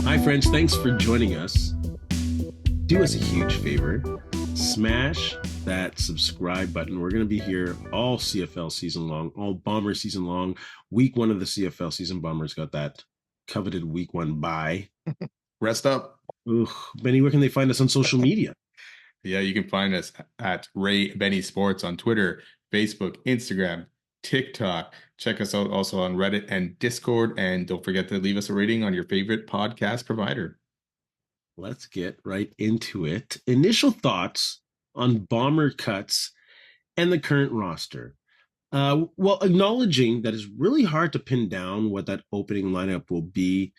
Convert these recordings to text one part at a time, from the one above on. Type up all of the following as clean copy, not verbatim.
Hi, friends. Thanks for joining us. Do us a huge favor. Smash that subscribe button. We're going to be here all CFL season long, all Bomber season long. Week one of the CFL season. Bombers got that coveted week one bye. Rest up. Ooh, Benny, where can they find us on social media? Yeah, you can find us at Ray Benny Sports on Twitter, Facebook, Instagram, TikTok. Check us out also on Reddit and Discord. And don't forget to leave us a rating on your favorite podcast provider. Let's get right into it. Initial thoughts on Bomber cuts and the current roster. Well, acknowledging that it's really hard to pin down what that opening lineup will be.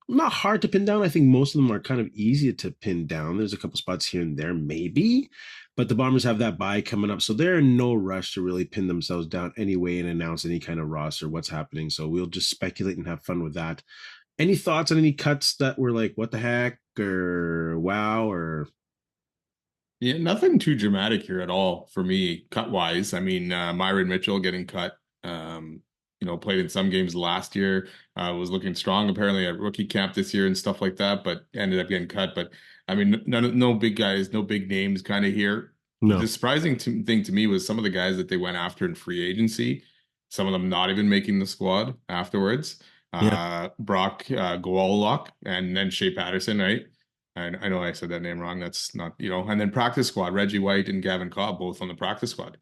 Not hard to pin down. I think most of them are kind of easy to pin down. There's a couple spots here and there, maybe, but the Bombers have that bye coming up, so they're in no rush to really pin themselves down anyway and announce any kind of roster, what's happening. So we'll just speculate and have fun with that. Any thoughts on any cuts that were like, what the heck, or wow, or Yeah, nothing too dramatic here at all for me, cut wise. I mean, Myron Mitchell getting cut. Played in some games last year. Was looking strong apparently at rookie camp this year and stuff like that, but ended up getting cut. But I mean, no big guys, no big names kind of here. no? The surprising thing to me was some of the guys that they went after in free agency. Some of them not even making the squad afterwards. Yeah. Brock Gowallock and then Shea Patterson, right? I know I said that name wrong. That's not, and then practice squad, Reggie White and Gavin Cobb, both on the practice squad,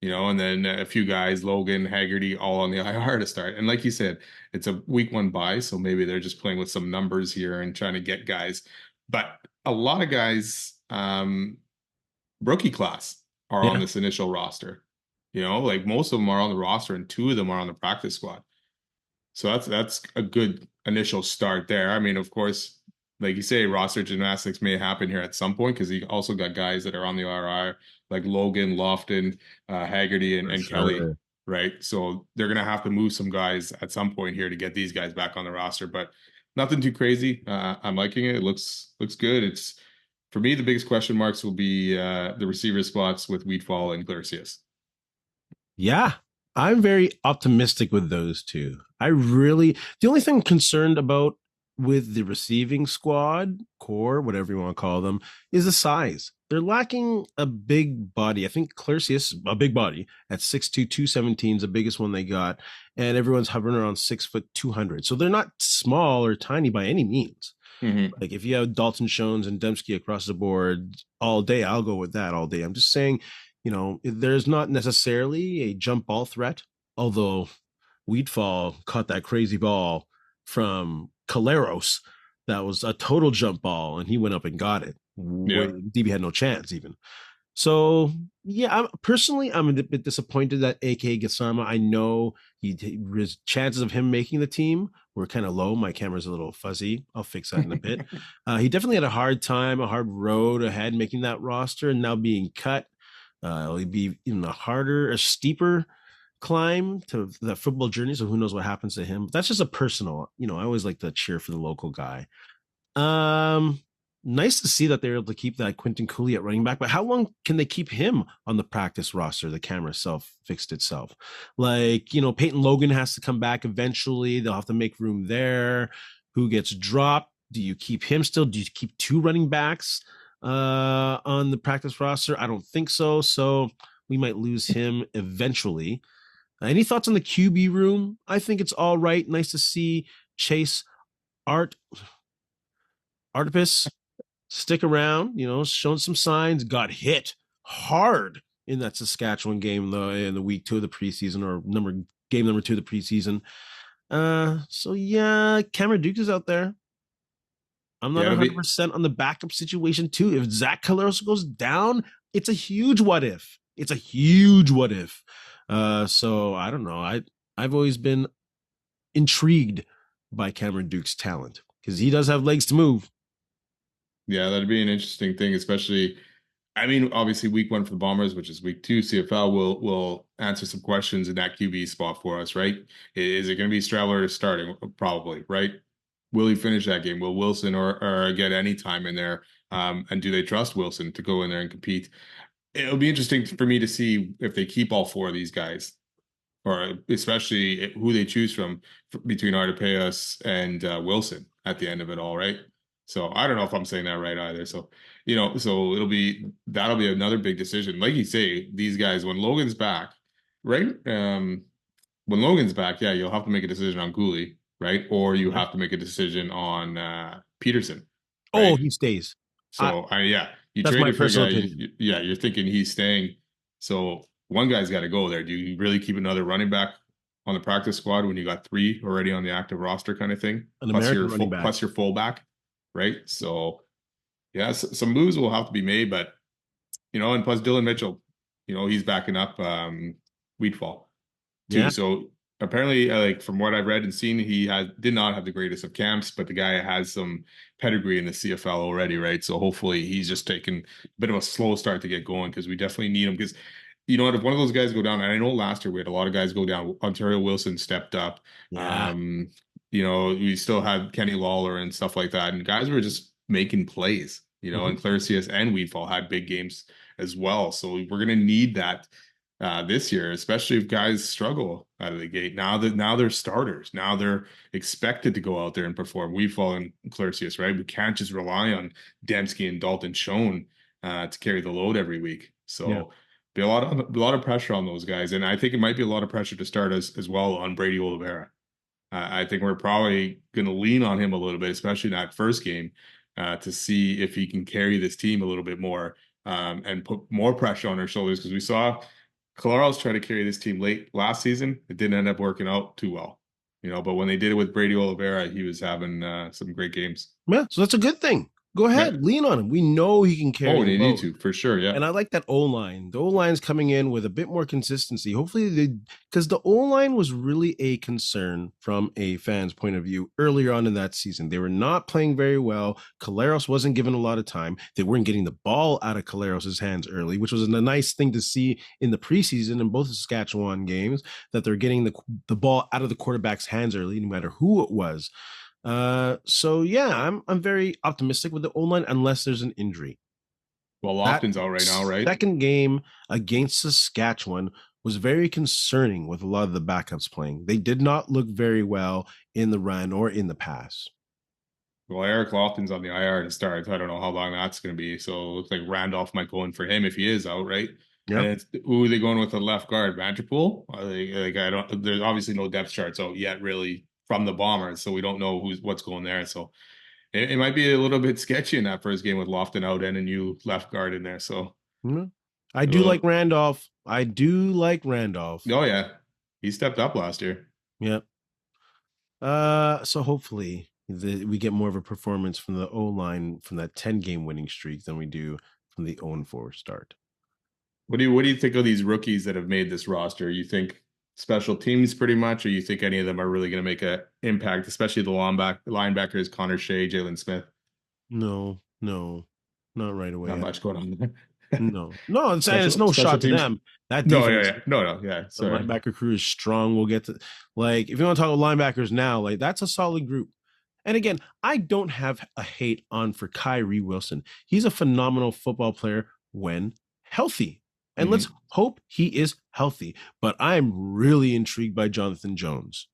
and then a few guys, Logan, Haggerty, all on the IR to start. And like you said, it's a week one bye, so maybe they're just playing with some numbers here and trying to get guys. But a lot of guys, rookie class, are on this initial roster. Like most of them are on the roster and two of them are on the practice squad. So that's a good initial start there. I mean, of course, like you say, roster gymnastics may happen here at some point because you also got guys that are on the RR like Logan, Lofton, Haggerty, and Sure. Kelly, right? So they're gonna have to move some guys at some point here to get these guys back on the roster, but nothing too crazy. I'm liking it. It looks good. It's for me the biggest question marks will be the receiver spots with Wheatfall and Glacius. Yeah, I'm very optimistic with those two. The only thing I'm concerned about with the receiving squad, core, whatever you want to call them, is the size. They're lacking a big body. I think Clarcius, a big body at 6'2", 217 is the biggest one they got. And everyone's hovering around 6 foot 200. So they're not small or tiny by any means. Mm-hmm. Like if you have Dalton Schoens and Dembski across the board all day, I'll go with that all day. I'm just saying, there's not necessarily a jump ball threat, although Wheatfall caught that crazy ball from Caleros. That was a total jump ball, and he went up and got it. Yeah. DB had no chance even. So, yeah, I'm a bit disappointed that AK Gasama, I know his chances of him making the team were kind of low. My camera's a little fuzzy. I'll fix that in a bit. He definitely had a hard road ahead making that roster, and now being cut. It'll be in a steeper climb to that football journey. So who knows what happens to him? But that's just a personal, I always like to cheer for the local guy. Nice to see that they're able to keep that Quentin Cooley at running back, but how long can they keep him on the practice roster? The camera fixed itself. Like, Peyton Logan has to come back eventually. They'll have to make room there. Who gets dropped? Do you keep him still? Do you keep two running backs on the practice roster? I don't think so. So we might lose him eventually. Any thoughts on the QB room? I think it's all right. Nice to see Chase Artipus stick around, showing some signs, got hit hard in that Saskatchewan game in the week 2 of the preseason or game number 2 of the preseason. So yeah, Cameron Dukes is out there. I'm not 100% on the backup situation too. If Zach Caleros goes down, it's a huge what if. So I don't know. I've always been intrigued by Cameron Duke's talent because he does have legs to move. Yeah, that'd be an interesting thing, especially. I mean, obviously, week 1 for the Bombers, which is week 2, CFL will answer some questions in that QB spot for us, right? Is it going to be Straveller starting? Probably, right? Will he finish that game? Will Wilson or get any time in there? And do they trust Wilson to go in there and compete? It'll be interesting for me to see if they keep all 4 of these guys. or especially who they choose from between Artupeas and Wilson at the end of it all, right? So I don't know if I'm saying that right either. So, so that'll be another big decision. Like you say, these guys, when Logan's back, right? When Logan's back, yeah, you'll have to make a decision on Cooley, right? Or you Yeah. have to make a decision on Peterson, Oh, right? he stays. I So yeah, you That's my traded for a personal guy. opinion. Yeah, you're thinking he's staying. So one guy's got to go there. Do you really keep another running back on the practice squad when you got three already on the active roster, kind of thing? An American running back. Plus your fullback, right? So yeah, some moves will have to be made, but and plus Dylan Mitchell, he's backing up Wheatfall too. Yeah. So apparently, like from what I've read and seen, he did not have the greatest of camps, but the guy has some pedigree in the CFL already, right? So hopefully he's just taking a bit of a slow start to get going because we definitely need him. Because you know what, if one of those guys go down, and I know last year we had a lot of guys go down. Ontario Wilson stepped up. Yeah. Um, we still had Kenny Lawler and stuff like that, and guys were just making plays. Mhm. And Claricius and Weedfall had big games as well. So we're gonna need that this year, especially if guys struggle out of the gate. Now they're starters. Now they're expected to go out there and perform. We fall in Claricius, right? We can't just rely on Dembski and Dalton Schoen to carry the load every week. Yeah. So be a lot of pressure on those guys, and I think it might be a lot of pressure to start as well on Brady Oliveira. I think we're probably going to lean on him a little bit, especially in that first game, to see if he can carry this team a little bit more and put more pressure on our shoulders because we saw Colorado's try to carry this team late last season. It didn't end up working out too well, but when they did it with Brady Oliveira, he was having some great games. Yeah. So that's a good thing. Go Yeah. ahead, lean on him. We know he can carry Oh, the they need load. to for sure. Yeah. And I like that O line. The O line's coming in with a bit more consistency. Hopefully, because the O line was really a concern from a fan's point of view earlier on in that season. They were not playing very well. Caleros wasn't given a lot of time. They weren't getting the ball out of Caleros's hands early, which was a nice thing to see in the preseason in both the Saskatchewan games, that they're getting the ball out of the quarterback's hands early, no matter who it was. So yeah, I'm very optimistic with the O line unless there's an injury. Well, That Lofton's out right now, right? second game against Saskatchewan was very concerning with a lot of the backups playing. They did not look very well in the run or in the pass. Well, Eric Lofton's on the IR to start. I don't know how long that's going to be. So it looks like Randolph might go in for him if he is out, right? Yeah. And it's who are they going with the left guard? Vanderpool? Like I don't. There's obviously no depth charts out yet, really, from the Bombers, so we don't know what's going there. So it might be a little bit sketchy in that first game with Lofton out and a new left guard in there. So, Mm-hmm. I do uh, like Randolph. I do like Randolph. oh yeah, he stepped up last year. Yeah. So hopefully we get more of a performance from the O line from that 10-game winning streak than we do from the 0-4 start. What do you think of these rookies that have made this roster? You think special teams pretty much, or you think any of them are really going to make an impact, especially the linebackers, Connor Shea, Jalen Smith? No, not right Not away. much going on there. No, it's no Special shot to teams. them. That No, yeah, defense, yeah. No, yeah. the Sorry. linebacker crew is strong. We'll get to, like, if you want to talk about linebackers now, like, that's a solid group. And again, I don't have a hate on for Kyrie Wilson. He's a phenomenal football player when healthy. And let's Mhm. hope he is healthy. But I'm really intrigued by Jonathan Jones.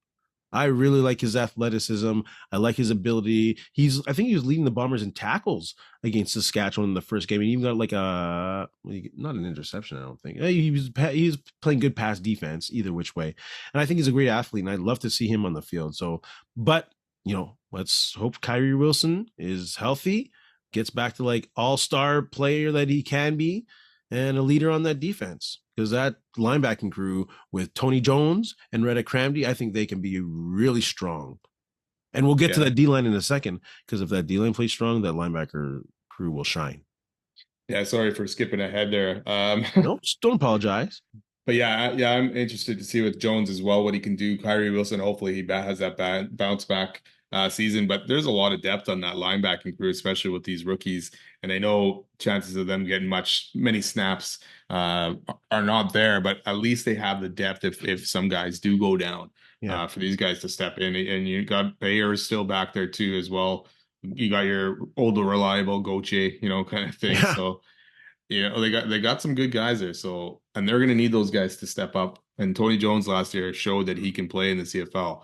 I really like his athleticism. I like his ability. I think he was leading the Bombers in tackles against Saskatchewan in the first game. And he even got like not an interception, I don't think. He was playing good pass defense either which way. And I think he's a great athlete and I'd love to see him on the field. So, but let's hope Kyrie Wilson is healthy, gets back to like all-star player that he can be, and a leader on that defense. Because that linebacking crew with Tony Jones and Reddick Cramdy, I think they can be really strong. And we'll get to Yeah. that D line in a second, because if that D line plays strong, that linebacker crew will shine. Yeah, sorry for skipping ahead there. No, just don't apologize. But yeah, I'm interested to see with Jones as well what he can do. Kyrie Wilson, hopefully he has that bounce back season. But there's a lot of depth on that linebacking crew, especially with these rookies. And I know chances of them getting many snaps are not there, but at least they have the depth if some guys do go down Yeah. for these guys to step in. And you got Bayer still back there too as well. You got your older reliable Goche, kind of thing. Yeah. So. They got some good guys there, so and they're going to need those guys to step up And Tony Jones last year showed that he can play in the CFL,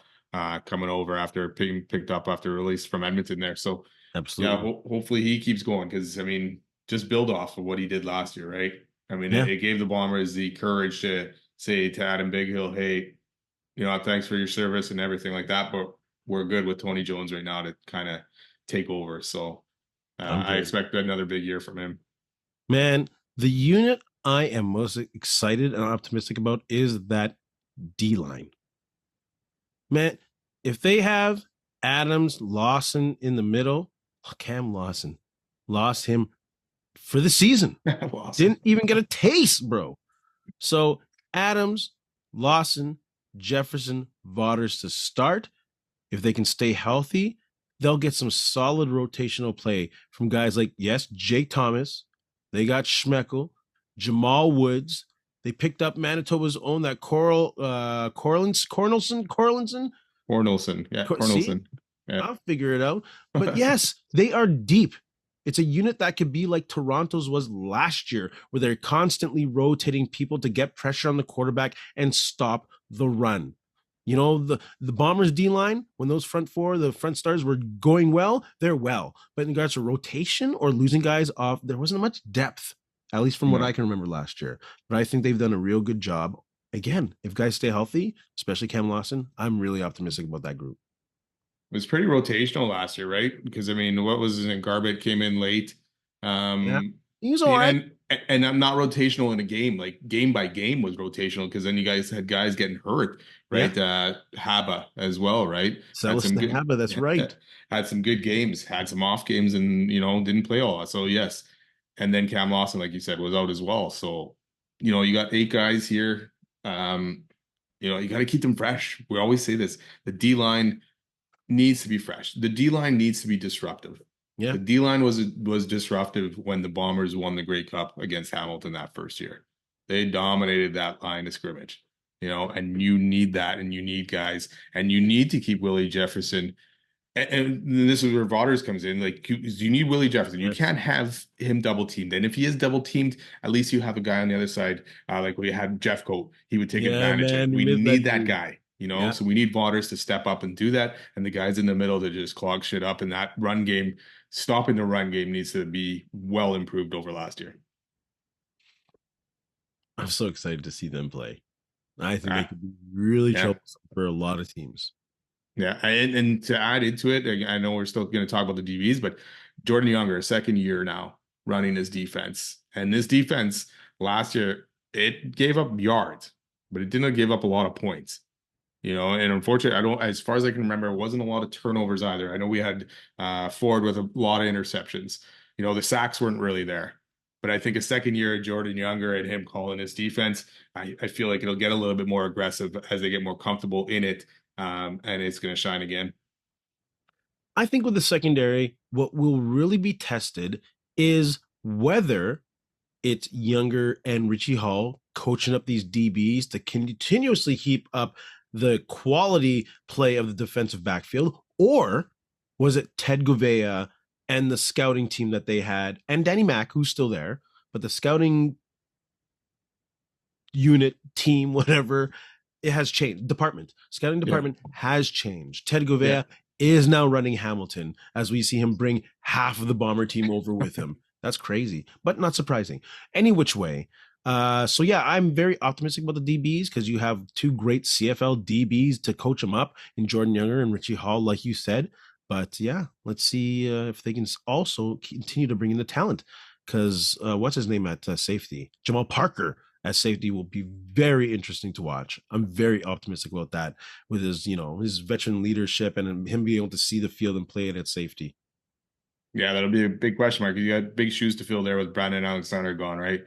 coming over after being picked up after release from Edmonton there. So yeah, Absolutely. hopefully he keeps going because I mean, just build off of what he did last year, right? I mean, Yeah, it gave the Bombers the courage to say to Adam Bighill, "Hey, thanks for your service and everything like that, but we're good with Tony Jones right now to kind of take over." So I'm I very expect another big year from him. man. The unit I am most excited and optimistic about is that D line. Man, if they have Adams, Lawson in the middle, Cam Lawson lost him for the season. Awesome. Didn't even get a taste, bro. So Adams, Lawson, Jefferson, Vaughters to start. If they can stay healthy, they'll get some solid rotational play from guys like, yes, Jake Thomas. They got Schmeckel, Jamal Woods. They picked up Manitoba's own that Cornelson. Cornelson. Yeah, See, Cornelson. Yeah. I'll figure it out. But yes, they are deep. It's a unit that could be like Toronto's was last year, where they're constantly rotating people to get pressure on the quarterback and stop the run. You know, the Bombers D line, when those front four, the front stars were going well, they're well. But in regards to rotation or losing guys off, there wasn't much depth, at least from what No. I can remember last year. But I think they've done a real good job. Again, if guys stay healthy, especially Cam Lawson, I'm really optimistic about that group. It was pretty rotational last year, right? Because I mean, what was it? Garbett came in late. Yeah. Um, He's all right. and I'm not rotational in a game. Like game by game was rotational because then you guys had guys getting hurt, Yeah. right? Haba as well, right? Had Celis some good, Haba, that's yeah, right. had some good games, had some off games, and didn't play a lot. So yes, and then Cam Lawson, like you said, was out as well. So you got 8 guys here. Um, you got to keep them fresh. We always say this: the D line needs to be fresh. The D line needs to be disruptive. Yeah. The D line was disruptive when the Bombers won the Grey Cup against Hamilton that first year. They dominated that line of scrimmage, and you need that, and you need guys, and you need to keep Willie Jefferson. And this is where Vaughters comes in. Like you need Willie Jefferson. You Yes. can't have him double teamed. And if he is double teamed, at least you have a guy on the other side, like we had Jeff Coat. He would take Yeah, advantage of it. man. You We missed that need that dude. guy, Yeah. So we need Vaughters to step up and do that. And the guys in the middle to just clog shit up. And that run game, stopping the run game needs to be well improved over last year. I'm so excited to see them play. I think they Ah, could be really yeah. troublesome for a lot of teams. Yeah, and to add into it, I know we're still going to talk about the DBs, but Jordan Younger, second year now running his defense, and this defense last year it gave up yards, but it didn't give up a lot of points. And unfortunately, I don't, as far as I can remember, it wasn't a lot of turnovers either. I know we had Ford with a lot of interceptions. The sacks weren't really there, but I think a second year of Jordan Younger and him calling his defense, I feel like it'll get a little bit more aggressive as they get more comfortable in it, and it's going to shine again. I think with the secondary, what will really be tested is whether it's Younger and Richie Hall coaching up these DBs to continuously keep up the quality play of the defensive backfield, or was it Ted Gouveia and the scouting team that they had, and Danny Mack, who's still there, but the scouting unit, team, whatever, it has changed. Scouting Yeah, department has changed. Ted yeah. Gouveia is now running Hamilton as we see him bring half of the bomber team over with him. That's crazy, but not surprising. Any which way. So yeah, I'm very optimistic about the DBs because you have two great CFL DBs to coach them up in Jordan Younger and Richie Hall, like you said. But yeah, let's see if they can also continue to bring in the talent. Because what's his name at safety? Jamal Parker as safety will be very interesting to watch. I'm very optimistic about that with his veteran leadership and him being able to see the field and play it at safety. Yeah, that'll be a big question mark. You got big shoes to fill there with Brandon Alexander gone, right?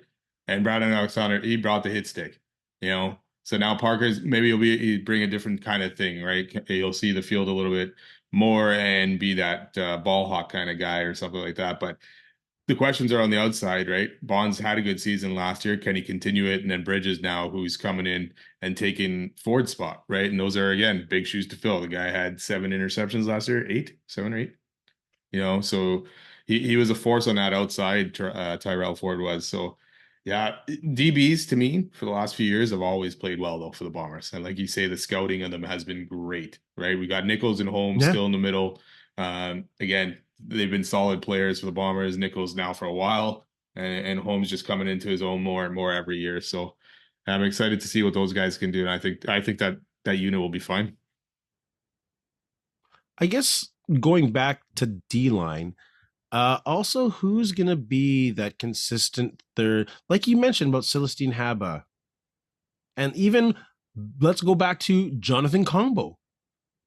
And Brandon Alexander, he brought the hit stick, you know. So now Parker's maybe he'd bring a different kind of thing, right? He'll see the field a little bit more and be that ball hawk kind of guy or something like that. But the questions are on the outside, right? Bonds had a good season last year. Can he continue it? And then Bridges now, who's coming in and taking Ford's spot, right? And those are again big shoes to fill. The guy had 7 interceptions last year, 7 or 8. So he was a force on that outside. Tyrell Ford was. So Yeah, DBs to me for the last few years have always played well though for the Bombers. And like you say, the scouting of them has been great, right? We got Nichols and Holmes Yeah. still in the middle. Again, they've been solid players for the Bombers. Nichols now for a while, and Holmes just coming into his own more and more every year. So I'm excited to see what those guys can do. And I think that that unit will be fine. I guess going back to D line, also who's gonna be that consistent third? Like you mentioned about Celestine Haba, and even let's go back to Jonathan Combo.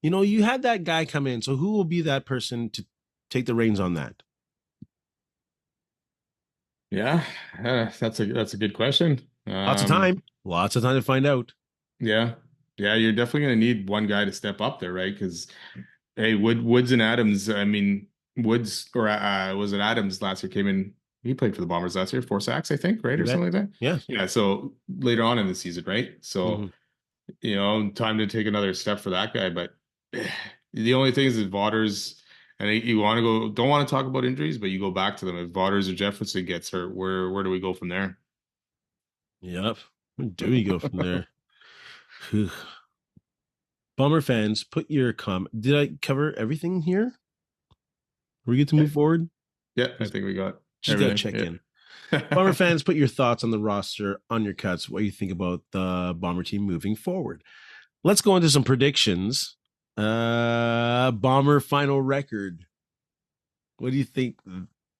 You know, you had that guy come in, so who will be that person to take the reins on that? Yeah, that's a good question. Lots of time to find out. Yeah, yeah, you're definitely going to need one guy to step up there, right? Because hey, Woods and Adams. I mean, Woods or was it Adams last year came in? He played for the Bombers last year, 4 sacks, I think, right, You or bet. something like that. Yes. Yeah. So later on in the season, right? So Mm-hmm. time to take another step for that guy. But the only thing is Vaughters, and you want to go. Don't want to talk about injuries, but you go back to them. If Vaughters or Jefferson gets hurt, where do we go from there? Yep. Where do we go from there? Bummer fans, put your comment. Did I cover everything here? We get to Yeah, move forward? yeah, I Just, think we got just gotta everything. check in. Bomber Yeah. fans, put your thoughts on the roster, on your cuts, what you think about the Bomber team moving forward. Let's go into some predictions. Bomber final record. What do you think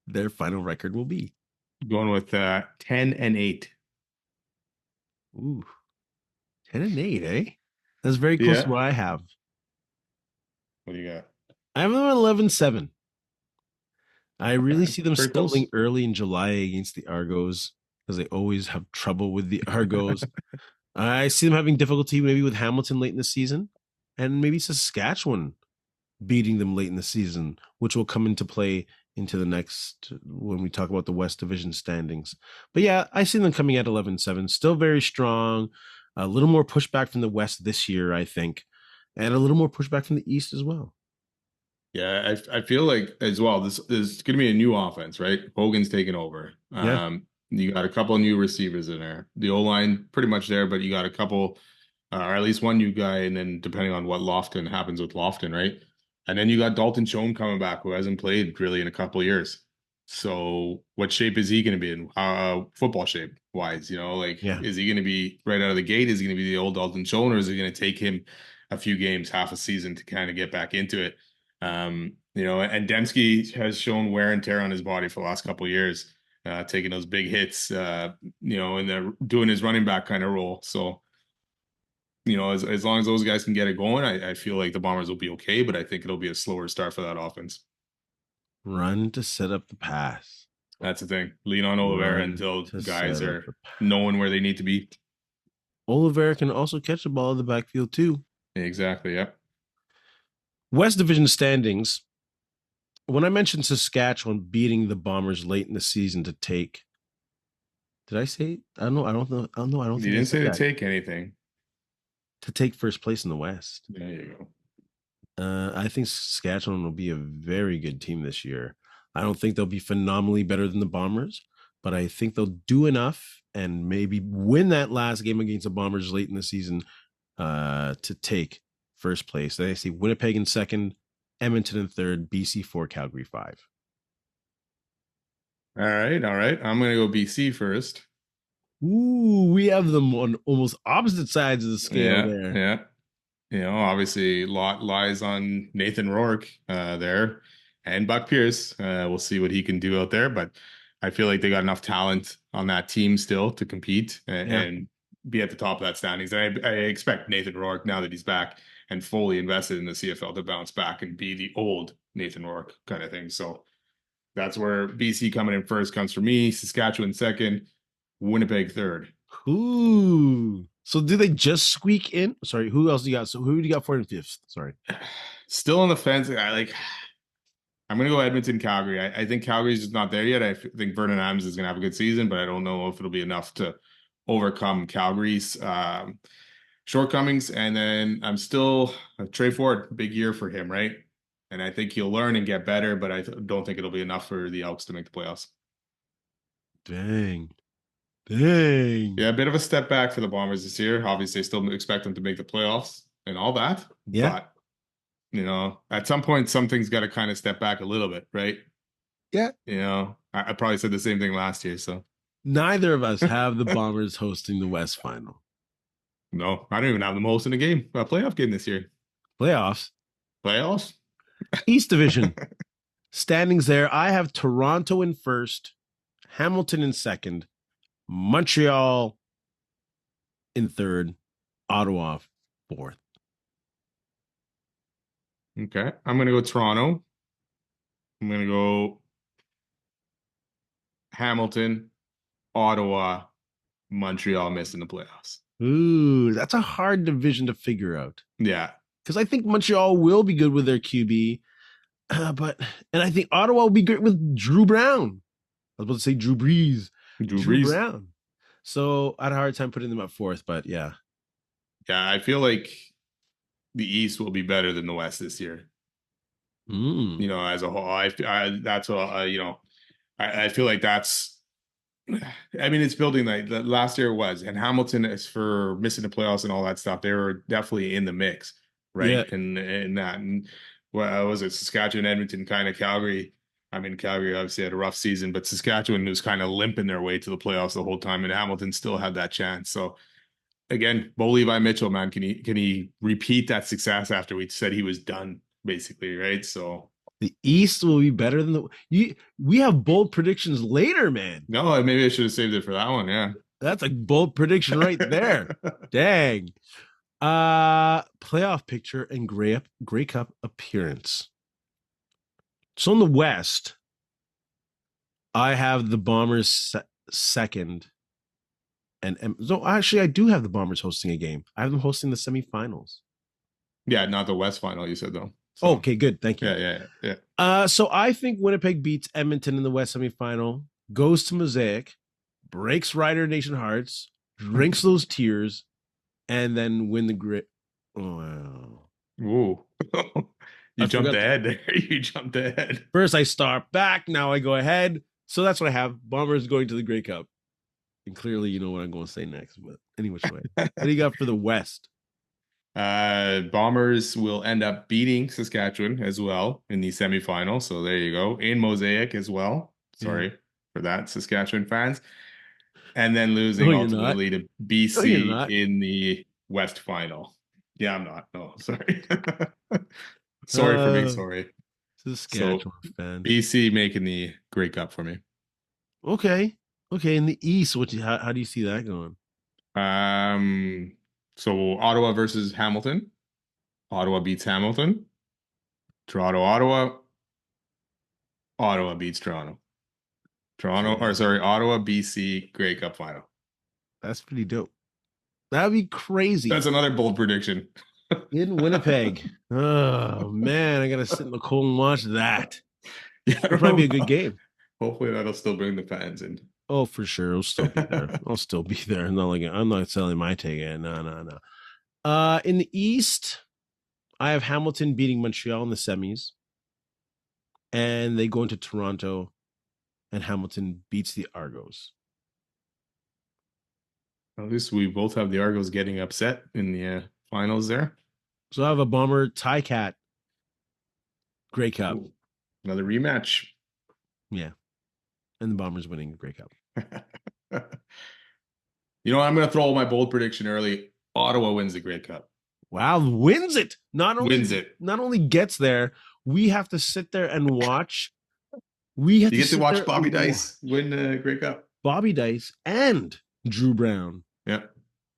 their final record will be? Going with 10-8. Ooh, 10-8, eh? That's very close to Yeah. what I have. What do you got? I have them at 11-7. I really Okay. see them Pretty stumbling close. early in July against the Argos because they always have trouble with the Argos. I see them having difficulty maybe with Hamilton late in the season and maybe Saskatchewan beating them late in the season, which will come into play into the next when we talk about the West Division standings. But yeah, I see them coming at 11-7, still very strong. A little more pushback from the West this year, I think, and a little more pushback from the East as well. Yeah, I feel like as well, this is going to be a new offense, right? Hogan's taking over. Yeah, You got a couple of new receivers in there. The O line pretty much there, but you got a couple, or at least one new guy, and then depending on what Lofton happens with Lofton, right? And then you got Dalton Schoen coming back, who hasn't played really in a couple of years. So, what shape is he going to be in? Football shape wise, like yeah. is he going to be right out of the gate? Is he going to be the old Dalton Schoen, or is it going to take him a few games, half a season to kind of get back into it? And Dembski has shown wear and tear on his body for the last couple of years, taking those big hits, and they're doing his running back kind of role. So, as long as those guys can get it going, I feel like the Bombers will be okay, but I think it'll be a slower start for that offense. Run to set up the pass. That's the thing. Lean on Oliveira Run until to guys set up are the pass. knowing where they need to be. Oliveira can also catch the ball in the backfield too. Exactly. Yeah. West Division standings. When I mentioned Saskatchewan beating the Bombers late in the season to take, did I say? I don't know. I don't know. I don't know. I don't You think I didn't said say to that. take anything. To take first place in the West. There you go. I think Saskatchewan will be a very good team this year. I don't think they'll be phenomenally better than the Bombers, but I think they'll do enough and maybe win that last game against the Bombers late in the season to take first place. Then I see Winnipeg in second, Edmonton in third, BC four, Calgary five. All right. All right. I'm going to go BC first. Ooh, we have them on almost opposite sides of the scale Yeah. there. Yeah. Obviously, a lot lies on Nathan Rourke there and Buck Pierce. We'll see what he can do out there, but I feel like they got enough talent on that team still to compete Yeah. and be at the top of that standings. And I expect Nathan Rourke, now that he's back and fully invested in the CFL, to bounce back and be the old Nathan Rourke kind of thing. So that's where BC coming in first comes for me, Saskatchewan second, Winnipeg third. Ooh. So do they just squeak in? Sorry, who else do you got? So who do you got fourth and fifth? Sorry. Still on the fence. I'm gonna go Edmonton, Calgary. I think Calgary's just not there yet. Think Vernon Adams is gonna have a good season, but I don't know if it'll be enough to overcome Calgary's shortcomings. And then I'm still Trey Ford, big year for him, right? And I think he'll learn and get better, but I don't think it'll be enough for the Elks to make the playoffs. Dang. Dang. Yeah, a bit of a step back for the Bombers this year. Obviously, I still expect them to make the playoffs and all that. Yeah. But, at some point, something's got to kind of step back a little bit, right? Yeah. I probably said the same thing last year. So, Neither of us have the Bombers hosting the West Final. no, I don't even have them hosting a playoff game this year. Playoffs. Playoffs? East Division. Standings there. I have Toronto in first, Hamilton in second, Montreal in third, Ottawa fourth. Okay. I'm going to go Toronto. I'm going to go Hamilton, Ottawa, Montreal missing the playoffs. Ooh, that's a hard division to figure out. Yeah. Because I think Montreal will be good with their QB, and I think Ottawa will be great with Drew Brown. I was about to say Drew Brees. Drew Drew Brees. Brown. So I had a hard time putting them at fourth, but yeah. Yeah, I feel like the East will be better than the West this year. As a whole, that's what I feel like that's. I mean, it's building like the last year was, and Hamilton is for missing the playoffs and all that stuff. They were definitely in the mix, right? Yeah. And that, and what was it? Saskatchewan, Edmonton, kind of Calgary. I mean, Calgary obviously had a rough season, but Saskatchewan was kind of limping their way to the playoffs the whole time, and Hamilton still had that chance. So again, Bo Levi Mitchell, man, can he repeat that success after we said he was done, basically, right? So The East will be better than we have bold predictions later, man. no, maybe I should have saved it for that one. Yeah. That's a bold prediction right there. Dang. Playoff picture and Grey Cup appearance. So in the West, I have the Bombers second. And so actually I do have the Bombers hosting a game. I have them hosting the semifinals. Yeah, not the West final, you said though. So, okay, good. Thank you. Yeah. So I think Winnipeg beats Edmonton in the West semifinal, goes to Mosaic, breaks Rider Nation hearts, drinks those tears, and then win the grit. Oh, wow. Ooh. You jumped ahead there. You jumped ahead. First I start back, now I go ahead. So that's what I have. Bombers going to the Grey Cup. And clearly you know what I'm going to say next, but any which way. What do you got for the West? Bombers will end up beating Saskatchewan as well in the semifinal. So there you go. In Mosaic as well. Sorry for that, Saskatchewan fans. And then losing ultimately to BC in the West final. Yeah, I'm not. No, sorry. Sorry for being sorry. Saskatchewan fan. BC making the Grey Cup for me. Okay. In the East, how do you see that going? So Ottawa versus Hamilton. Ottawa beats Hamilton. Toronto, Ottawa. Ottawa beats Toronto. Ottawa, BC, Grey Cup final. That's pretty dope. That'd be crazy. That's another bold prediction. In Winnipeg. Oh man, I gotta sit in the cold and watch that. Yeah, it'll probably be a good game. Hopefully that'll still bring the fans in. Oh, for sure. I'll still be there. I'll still be there. I'm not selling my ticket. No. In the East, I have Hamilton beating Montreal in the semis. And they go into Toronto, and Hamilton beats the Argos. At least we both have the Argos getting upset in the finals there. So I have a Bomber Tie-Cat Grey Cup. Ooh, another rematch. Yeah. And the Bombers winning the Grey Cup. I'm going to throw my bold prediction early. Ottawa wins the Grey Cup. Wow, wins it. Not only gets there, we have to sit there and watch. You get to watch Bobby Dice win the Grey Cup. Bobby Dice and Drew Brown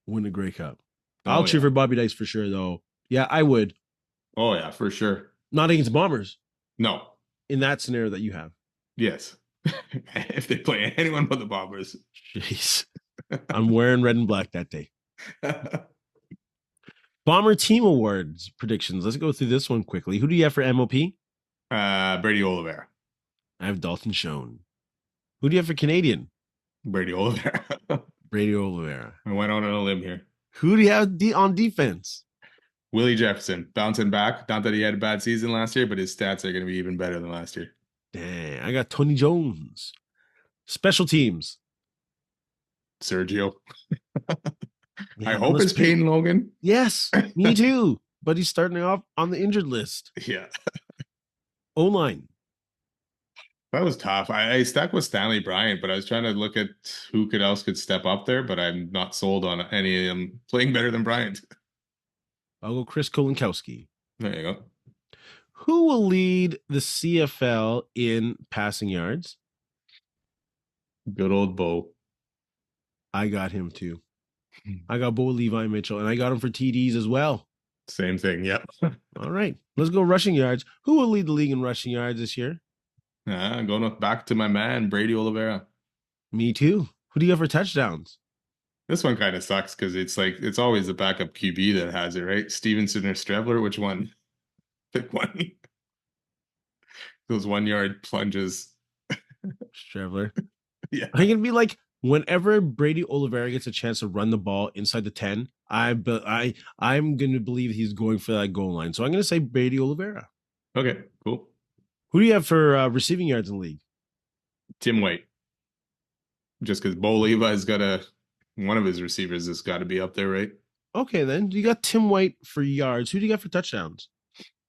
win the Grey Cup. I'll cheer for Bobby Dice for sure, though. Yeah, I would. Oh, yeah, for sure. Not against Bombers. No. In that scenario that you have. Yes. If they play anyone but the Bombers. Jeez. I'm wearing red and black that day. Bomber Team Awards predictions. Let's go through this one quickly. Who do you have for MOP? Brady Oliveira. I have Dalton Schoen. Who do you have for Canadian? Brady Oliveira. Brady Oliveira. I went out on a limb here. Who do you have on defense? Willie Jefferson, bouncing back. Not that he had a bad season last year, but his stats are going to be even better than last year. Dang, I got Tony Jones. Special teams. Sergio. I Yeah, hope unless it's Peyton Logan. yes, me too. But he's starting off on the injured list. Yeah. O line. That was tough. I stuck with Stanley Bryant, but I was trying to look at who could else could step up there, but I'm not sold on any of them playing better than Bryant. I'll go Chris Kolinkowski. There you go. Who will lead the CFL in passing yards? Good old Bo. I got him too. I got Bo Levi Mitchell, and I got him for TDs as well. Same thing. Yep. All right, let's go rushing yards. Who will lead the league in rushing yards this year? Going back to my man, Brady Oliveira. Me too. Who do you got for touchdowns? This one kind of sucks because it's like it's always the backup QB that has it, right? Stevenson or Strebler, which one? Pick one. Those 1 yard plunges. Strebler. Yeah. I'm gonna be like, whenever Brady Oliveira gets a chance to run the ball inside the 10, I'm gonna believe he's going for that goal line. So I'm gonna say Brady Oliveira. Okay, cool. Who do you have for receiving yards in the league? Tim White. Just because Bo Levi's got one of his receivers has got to be up there, right? Okay, then you got Tim White for yards. Who do you got for touchdowns?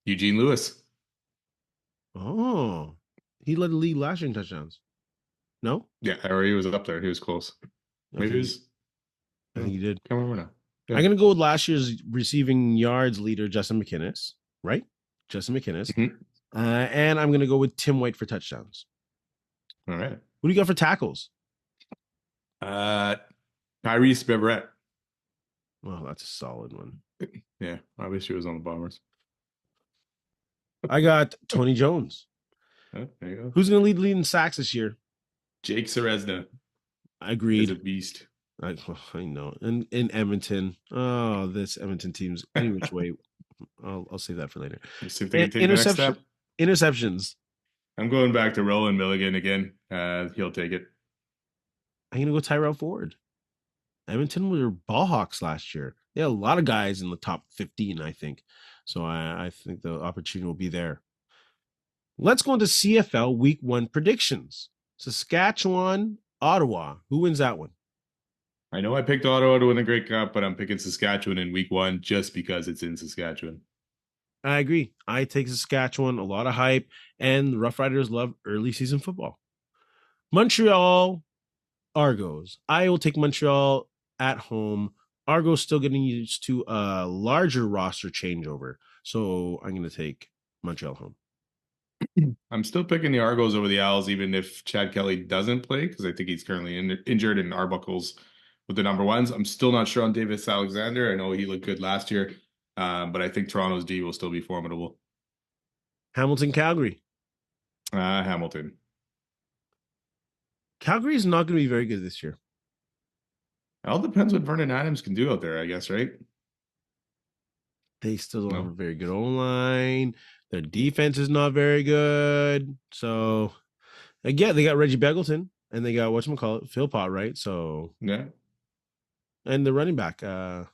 Eugene Lewis. Oh, he led the league last year in touchdowns. No? Yeah, or he was up there. He was close. Maybe I think he did. Can't remember now. Yeah. I'm going to go with last year's receiving yards leader, Justin McInnis, right? Justin McInnis. Mm-hmm. And I'm going to go with Tim White for touchdowns. All right. What do you got for tackles? Tyrese Beverett. Well, that's a solid one. Yeah, I wish he was on the Bombers. I got Tony Jones. Oh, there you go. Who's going to lead the lead in sacks this year? Jake Seresna. Agreed. He's a beast. I know. And in Edmonton, oh, this Edmonton team's any which way. I'll save that for later. Let's see if they can take the next step. Interceptions. I'm going back to Roland Milligan again. He'll take it. I'm going to go Tyrell Ford. Edmonton were ball hawks last year. They had a lot of guys in the top 15, I think. So I think the opportunity will be there. Let's go into CFL Week 1 predictions. Saskatchewan, Ottawa. Who wins that one? I know I picked Ottawa to win the Grey Cup, but I'm picking Saskatchewan in Week 1 just because it's in Saskatchewan. I agree. I take Saskatchewan, a lot of hype, and the Rough Riders love early season football. Montreal, Argos. I will take Montreal at home. Argos still getting used to a larger roster changeover. So I'm going to take Montreal home. I'm still picking the Argos over the Owls, even if Chad Kelly doesn't play, because I think he's currently injured and Arbuckle's with the number ones. I'm still not sure on Davis Alexander. I know he looked good last year, but I think Toronto's D will still be formidable. Hamilton, Calgary. Hamilton. Calgary is not going to be very good this year. It all depends what Vernon Adams can do out there, I guess, right? They still don't have a very good O-line. Their defense is not very good. So, again, they got Reggie Beggleton, and they got, whatchamacallit, Philpott, right? So, yeah. And the running back, not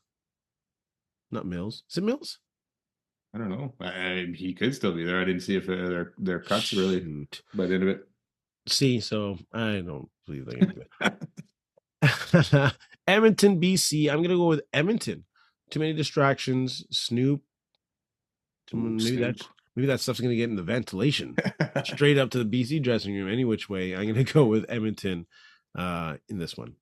Mills. Is it Mills? I don't know. He could still be there. I didn't see if their cuts really by the end of it. See, so I don't believe they're going to do it. Edmonton, BC. I'm going to go with Edmonton. Too many distractions. Snoop. Maybe that stuff's going to get in the ventilation. Straight up to the BC dressing room. Any which way, I'm going to go with Edmonton in this one.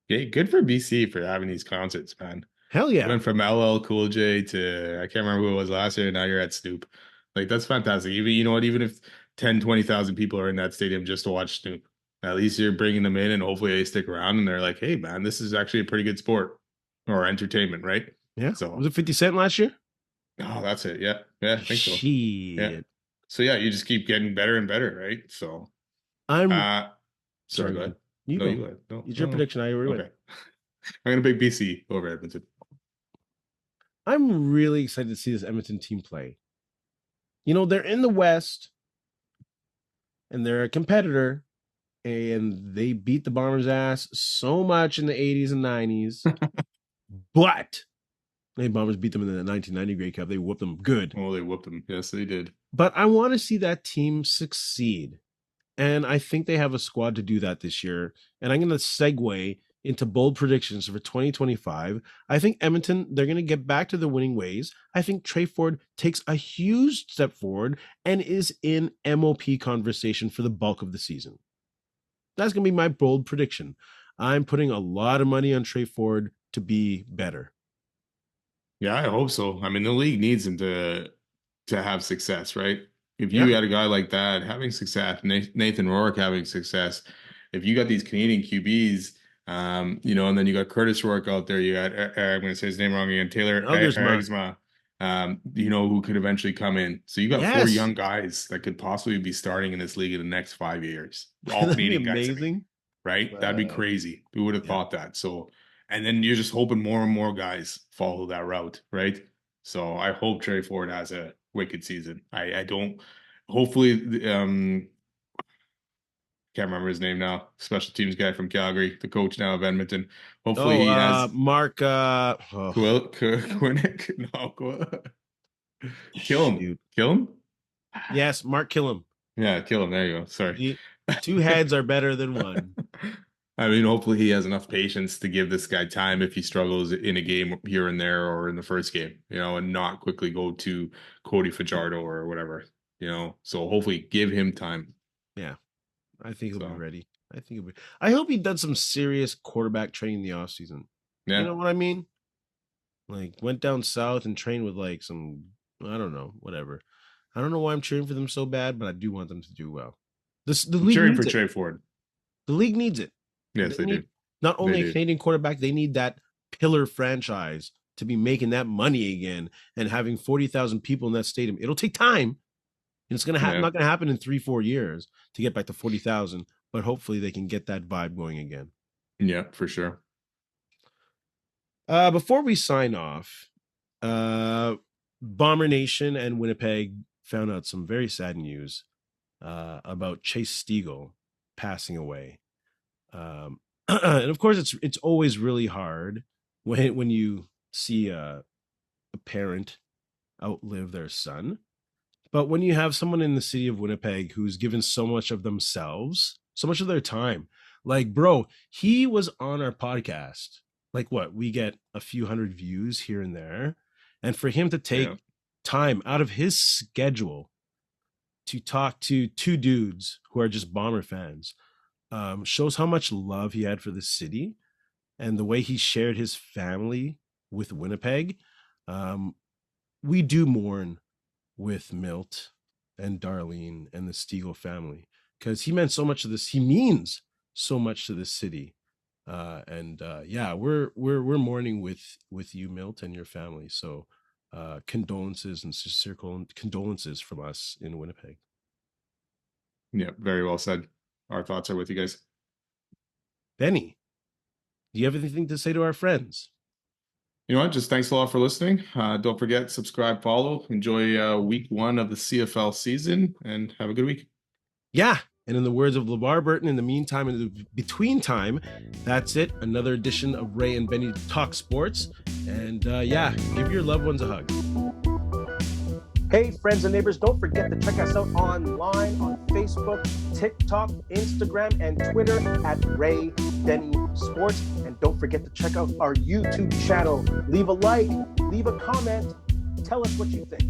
Yeah, good for BC for having these concerts, man. Hell yeah. Went from LL Cool J to, I can't remember who it was last year, and now you're at Snoop. Like, that's fantastic. Even, you know what, even if 10, 20,000 people are in that stadium just to watch Snoop, at least you're bringing them in and hopefully they stick around and they're like, hey, man, this is actually a pretty good sport or entertainment, right? Yeah. So was it 50 Cent last year? Oh, that's it. Yeah. Yeah, I think so. Shit. Yeah. So, yeah, you just keep getting better and better, right? So, I'm sorry, go ahead. You go ahead. No, it's your prediction. I already went. I'm going to pick BC over Edmonton. I'm really excited to see this Edmonton team play. You know, they're in the West and they're a competitor and they beat the Bombers' ass so much in the 80s and 90s. But the Bombers beat them in the 1990 Grey Cup. They whooped them good. Oh, they whooped them. Yes, they did. But I want to see that team succeed. And I think they have a squad to do that this year. And I'm going to segue into bold predictions for 2025. I think Edmonton, they're going to get back to the winning ways. I think Trey Ford takes a huge step forward and is in MOP conversation for the bulk of the season. That's going to be my bold prediction. I'm putting a lot of money on Trey Ford to be better. Yeah, I hope so. I mean, the league needs him to have success, right? If Yeah. you had a guy like that having success, Nathan Rourke having success, if you got these Canadian QBs, and then you got Curtis Rourke out there, you got I'm going to say his name wrong again, Taylor Nagelsmann. Egsma, who could eventually come in. So you got four Yes. young guys that could possibly be starting in this league in the next 5 years. All That'd be Canadian guys, I mean, amazing. right? That'd be crazy. Who would have Yeah. thought that? So, and then you're just hoping more and more guys follow that route, right? So I hope Trey Ford has a wicked season. I don't. Hopefully, can't remember his name now. Special teams guy from Calgary, the coach now of Edmonton. Hopefully, he has Mark. Quinnick. No, kill him. Shoot. Kill him. Yes, Mark Killam. Yeah, kill him. There you go. Sorry. Two heads are better than one. I mean, hopefully he has enough patience to give this guy time if he struggles in a game here and there or in the first game, and not quickly go to Cody Fajardo or whatever, So hopefully give him time. Yeah, I think he'll be ready. I hope he does some serious quarterback training in the off season. Yeah. You know what I mean? Like went down south and trained with like some, I don't know, whatever. I don't know why I'm cheering for them so bad, but I do want them to do well. The league cheering needs for it. Trey Ford. The league needs it. Yes, they do. Not only a Canadian quarterback, they need that pillar franchise to be making that money again and having 40,000 people in that stadium. It'll take time. It's gonna happen. Not gonna happen in 3-4 years to get back to 40,000, but hopefully they can get that vibe going again. Yeah, for sure. Before we sign off, Bomber Nation and Winnipeg found out some very sad news about Chase Stegall passing away. And of course, it's always really hard when you see a parent outlive their son. But when you have someone in the city of Winnipeg who's given so much of themselves, so much of their time, like, bro, he was on our podcast. Like, what? We get a few hundred views here and there. And for him to take time out of his schedule to talk to two dudes who are just Bomber fans shows how much love he had for the city and the way he shared his family with Winnipeg. We do mourn with Milt and Darlene and the Stegall family because he meant so much to this. He means so much to this city. We're mourning with you, Milt, and your family. So condolences and sincere condolences from us in Winnipeg. Yeah, very well said. Our thoughts are with you guys. Benny, do you have anything to say to our friends? You know what? Just thanks a lot for listening. Don't forget, subscribe, follow. Enjoy week 1 of the CFL season, and have a good week. Yeah. And in the words of LeVar Burton, in the meantime, in the between time, that's it. Another edition of Ray and Benny Talk Sports. And give your loved ones a hug. Hey, friends and neighbors, don't forget to check us out online on Facebook, TikTok, Instagram, and Twitter at Ray Benny Sports. And don't forget to check out our YouTube channel. Leave a like, leave a comment, tell us what you think.